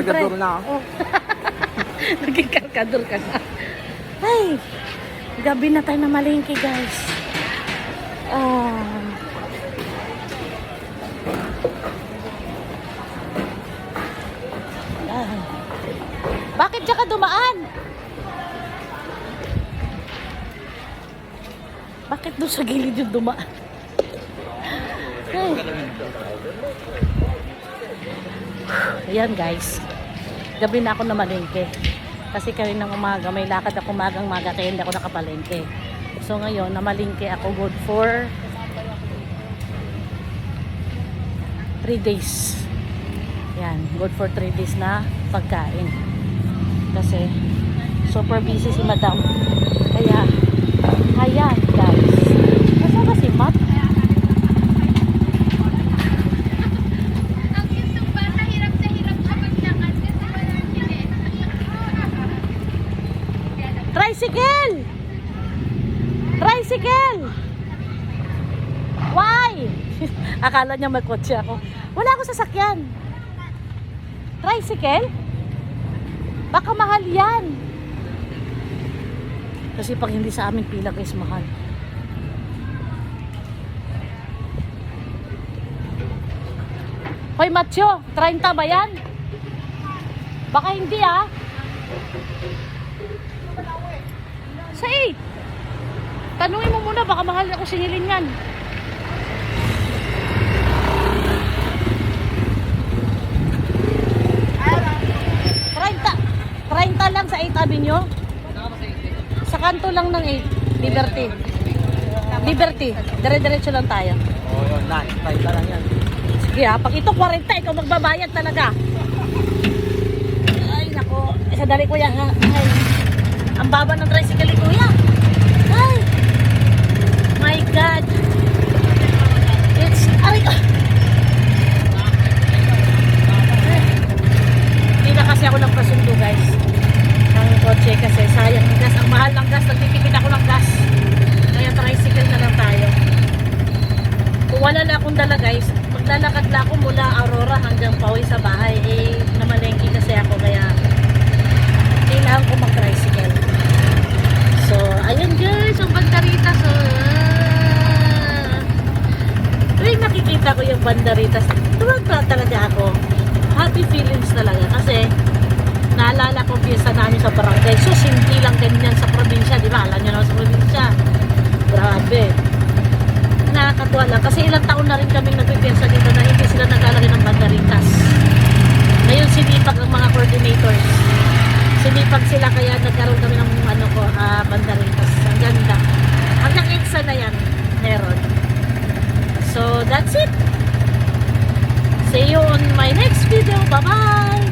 Kargador na. Oh. Naging kargador ka na. Ay, gabi na tayo na malingki, guys. Bakit siya ka dumaan? Bakit doon sa gilid yung dumaan? Ay. Ayan, guys. Gabi na ako na malengke. Kasi kaninang umaga, may lakad ako magang-maga kaya hindi ako nakapalengke. So ngayon, namalingke ako good for 3 days. Yan, good for 3 days na pagkain. Kasi super busy si madam. Kaya, ayan guys. Nasaan ba si Matt? Tricycle! Tricycle! Why? Akala niya may kotse ako. Wala akong sasakyan. Tricycle? Baka mahal yan. Kasi pag hindi sa amin pila guys, mahal. Hoy Macho, 30 ba yan? Baka hindi ah. Sa 8. Tanungin mo muna, baka mahal ako singilin yan. Lang sa 8 Avenue. Sa kanto lang ng 8. Liberty. Liberty. Dire-diretso lang tayo. Oo, yun. 30 lang yan. Sige ha, pag ito 40, ikaw magbabayad talaga. Ay, nako. Sa dali kuya ha. Ay. Ang baba ng tricycle kuya. Ay. My God. It's... Aray ko. Hindi na kasi ako nagpasundo guys. Ang kotse kasi sayang ng gas. Ang mahal ng gas. Nagtitipid ako ng gas. Kaya tricycle na lang tayo. Kung wala na akong dala guys, maglalakad na ako mula Aurora hanggang pauwi sa bahay. Eh, namalengke kasi ako kaya kailangan ko mag-tricycle. So, ayun guys, ang bandaritas. Tuwing nakikita ko yung bandaritas, tuwag pa talaga ako. Happy feelings talaga kasi naalala ko piyesa namin sa barangay. So, hindi lang ganyan sa probinsya. Di ba? Alam nyo naman sa probinsya. Grabe. Nakakatuwa lang. Kasi ilang taon na rin kami nagpipiyesa dito na hindi sila naglalagay ng banderitas. Ngayon, sinipag ang mga coordinators. Sinipag sila kaya nagkaroon kami ng banderitas. Ang ganda. Hanggang EDSA na yan. Meron. So, that's it. See you on my next video. Bye-bye!